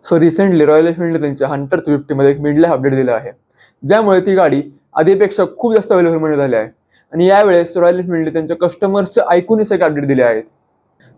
So recently royal एनफिल्डने त्यांच्या Hunter 350 मध्ये एक मिड लाईफ अपडेट दिला आहे, ज्यामुळे ती गाडी आधीपेक्षा खूप जास्त अवेलेबल झाली आहे. आणि यावेळेस रॉयल एनफिल्डने त्यांच्या कस्टमर्सचे ऐकून सगळे अपडेट दिले आहेत.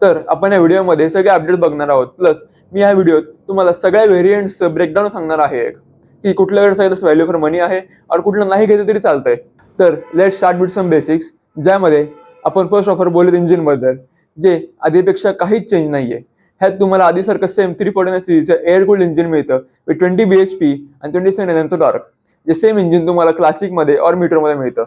तर आपण या व्हिडिओमध्ये सगळे अपडेट बघणार आहोत. प्लस मी या व्हिडिओत तुम्हाला सगळ्या व्हेरियंट्सचं ब्रेकडाऊन सांगणार आहे की कुठल्या गाडीचं व्हॅल्यू फॉर मनी आहे और कुठलं नाही घेतलं तरी चालतंय. तर let start with some basics, ज्यामध्ये आपण फर्स्ट ऑफर बोलूत इंजिनबद्दल, जे आधीपेक्षा काहीच चेंज नाहीये. ह्यात तुम्हाला आधीसारखं सेम 349 सीरीजचं एअर कूल्ड इंजिन मिळतं विथ 20 bhp आणि 27 Nm टॉर्क. जे सेम इंजिन तुम्हाला क्लासिकमध्ये और मीटरमध्ये मिळतं.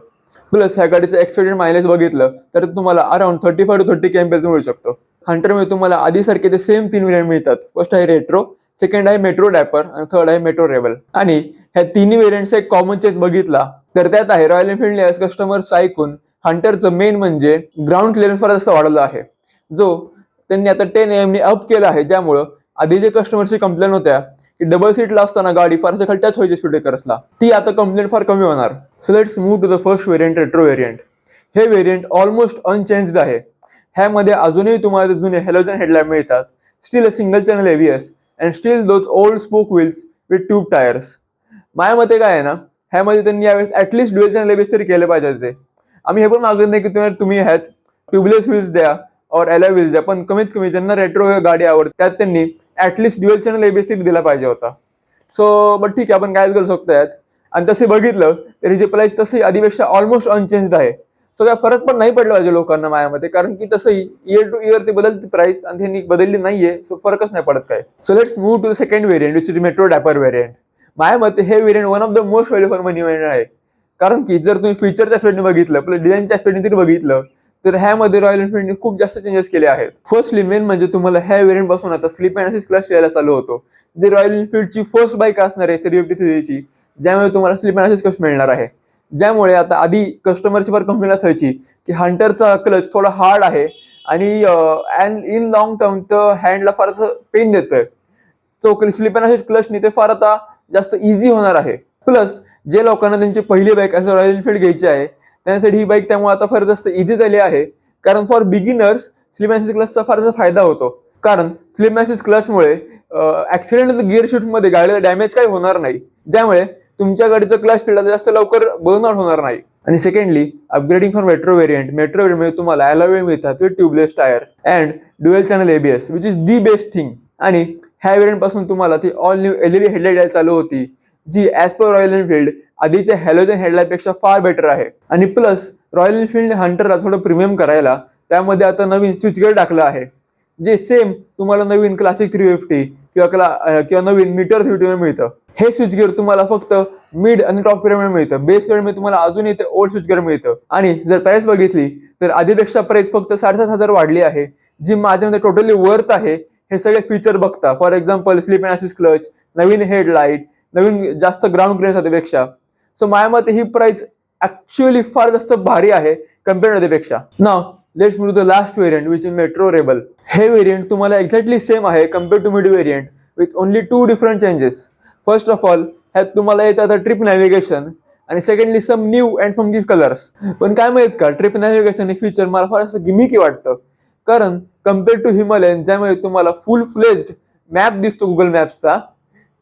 प्लस ह्या गाडीचं एक्सपेक्टेड मायलेज बघितलं तर तुम्हाला अराउंड 35 to 30 kmph मिळू शकतो. हंटरमध्ये तुम्हाला आधीसारखे ते सेम 3 व्हेरियंट मिळतात. फर्स्ट आहे रेट्रो, सेकंड आहे मेट्रो डॅपर आणि थर्ड आहे मेट्रो रेबल. आणि ह्या तिन्ही व्हेरियंटचा एक कॉमन चेंज बघितला तर त्यात आहे रॉयल एनफिल्डने कस्टमर्स ऐकून हंटरचं मेन म्हणजे ग्राउंड क्लिअरन्स फार जास्त वाढवला आहे, जो त्यांनी आता 10 AM ने अप केला आहे. ज्यामुळं आधी जे कस्टमरची कंप्लेंट होत्या की डबल सीटला असताना गाडी फारशा खाली टच व्हायची स्पीड ब्रेकर्सला, ती आता कंप्लेंट फार कमी होणार. So let's move to the first variant, retro variant. हे व्हेरियंट ऑलमोस्ट अनचेंज्ड आहे. ह्यामध्ये अजूनही तुम्हाला जुने हॅलोजन हेडलॅम्प मिळतात, still a single channel ABS and still those old spoke wheels with tube tyres. माझ्या मते काय आहे ना, ह्यामध्ये त्यांनी यावेळेस ऍटलीस्ट ड्युअल चॅनल ABS तरी केले पाहिजे होते. आम्ही हे पण मागत नाही की तुम्ही ह्यात ट्यूबलेस व्हील्स द्या और अलॉय व्हील्स द्या, पण कमीत कमी ज्यांना रेट्रो गाडी आवडते त्यात त्यांनी ऍटलीस्ट ड्युअल चॅनल ABS तरी दिला पाहिजे होता. सो बट ठीक आहे, आपण काय करू शकतो यात. आणि तसे बघितलं तर हिची प्राइस तसंही आधीपेक्षा ऑलमोस्ट अनचेंज्ड आहे. सो काय फरक पण नाही पडला पाहिजे लोकांना माझ्यामध्ये, कारण की तसंही इयर टू इयर ते बदलते प्राइस आणि त्यांनी बदलली नाहीये. सो फरकच नाही पडत काय. So let's move to the second variant which is metro dapper variant. माझ्या मते हे variant one of the most value for money variant आहे. कारण की जर तुम्ही फीचरच्या ऍस्पेक्टने बघितलं, प्लस डिझाईनच्या ऍस्पेक्टने तरी बघितलं तर ह्यामध्ये रॉयल एनफिल्डने खूप जास्त चेंजेस केले आहेत. फर्स्टली मेन म्हणजे तुम्हाला ह्या व्हेरियंट पासून आता स्लिप अँड असिस्ट क्लच यायला चालू होतो, जे रॉयल एनफिल्डची फर्स्ट बाईक असणार आहे 353ची, ज्यामुळे तुम्हाला स्लिप अँड असिस्ट क्लच मिळणार आहे. ज्यामुळे आता आधी कस्टमरची फार कंप्लेंट असायची की हंटरचा क्लच थोडा हार्ड आहे आणि अँड इन लॉंग टर्म तर हँडला फार पेन देतोय. सो स्लिप अँड असिस्ट क्लचनी ते फार आता जास्त इझी होणार आहे. प्लस जे लोकांना त्यांची पहिली बाईक असं रॉयल एनफिल्ड घ्यायची आहे त्यासाठी ही बाईक त्यामुळे आता फार जास्त इझी झाली आहे. कारण for beginners slip and assist क्लचचा फार जास्त फायदा होतो, कारण स्लिप अँड असिस्ट क्लचमुळे ऍक्सिडेंट गिअर शिफ्टमध्ये गाडीला डॅमेज काही होणार नाही, ज्यामुळे तुमच्या गाडीचं क्लच फील्ड जास्त लवकर बर्नआउट होणार नाही. आणि secondly upgrading for metro variant. Metro व्हेरियंटमध्ये तुम्हाला अलॉय व्हील मिळतात with tubeless tyre and dual channel ABS which is the best thing. आणि ह्या व्हेरियंट पासून तुम्हाला ती ऑल न्यू LED हेडलाईट यायला चालू होती, जी ॲज पर रॉयल एनफिल्ड आधीच्या हॅलोजन हेडलाईट पेक्षा फार बेटर आहे. आणि प्लस रॉयल एनफिल्ड हंटरला थोडं प्रीमियम करायला त्यामध्ये आता नवीन स्विच गिअर टाकलं आहे, जे सेम तुम्हाला नवीन क्लासिक 350 किंवा नवीन मीटर 350 मिळतं. हे स्विच गिअर तुम्हाला फक्त मिड आणि टॉप वेरियंट मिळतं. बेस वेरियंटमध्ये तुम्हाला अजूनही ते ओल्ड स्विच गिअर मिळतं. आणि जर प्राइस बघितली तर आधीपेक्षा प्राइस फक्त 7,500 वाढली आहे, जी माझ्यामध्ये टोटली वर्थ आहे. हे सगळे फीचर बघता, for example slip and assist clutch, नवीन हेडलाईट, नवीन जास्त ग्राउंड क्लिअरन्स आधीपेक्षा. सो माझ्या मते ही प्राइस ऍक्च्युअली फार जास्त भारी आहे कम्पेअर्ड आधीपेक्षा. Now let's move to the last variant which is Metro Rebel. हे व्हेरियंट तुम्हाला एक्झॅक्टली सेम आहे compared to mid variant with only 2 different changes. First of all ह्यात तुम्हाला येतं आता ट्रिप नॅव्हिगेशन आणि secondly some new and funky colours. पण काय माहित का, ट्रिप नॅव्हिगेशन हे फीचर मला फार असं गिमिकी वाटतं, कारण कम्पेअर्ड टू हिमालयन ज्यामुळे तुम्हाला फुल फ्लेज्ड मॅप दिसतो गुगल मॅप्सचा,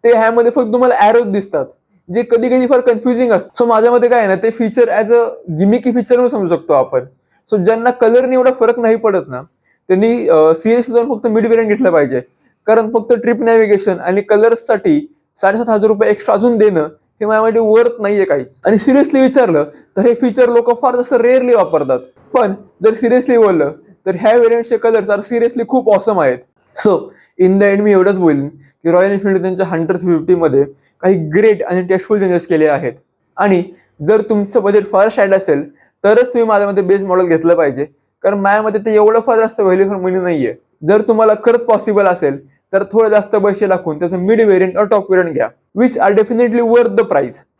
ते ह्यामध्ये फक्त तुम्हाला ॲरोज दिसतात, जे कधी कधी फार कन्फ्युजिंग असतं. सो माझ्या मते काय आहे ना, ते feature as a gimmicky feature म्हणून समजू शकतो आपण. सो ज्यांना कलरने एवढा फरक नाही पडत ना, त्यांनी सिरियसली जाऊन फक्त मिड व्हेरियंट घेतलं पाहिजे. कारण फक्त ट्रिप नॅव्हिगेशन आणि कलर्ससाठी 7,500 रुपये एक्स्ट्रा अजून देणं हे माझ्यामध्ये वर्थ नाहीये काहीच. आणि सिरियसली विचारलं तर हे फीचर लोक फार जास्त रेअरली वापरतात. पण जर सिरियसली बोललं तर ह्या व्हेरियंटचे कलर्स आर सिरियसली खूप ऑसम आहेत. So in the and me एवढंच बोलेन की रॉयल एनफिल्ड त्यांच्या हंटर 350 मध्ये काही ग्रेट आणि टेस्टफुल चेंजेस केले आहेत. आणि जर तुमचं बजेट फार शाईड असेल तरच तुम्ही माझ्यामध्ये बेस मॉडेल घेतलं पाहिजे, कारण माझ्यामध्ये ते एवढं फार जास्त व्हॅल्यू फॉर मनी नाहीये. जर तुम्हाला खरंच पॉसिबल असेल तर थोडं जास्त पैसे टाकून त्याचं मिड व्हेरियंट और टॉप व्हेरियंट घ्या, which are definitely worth the price.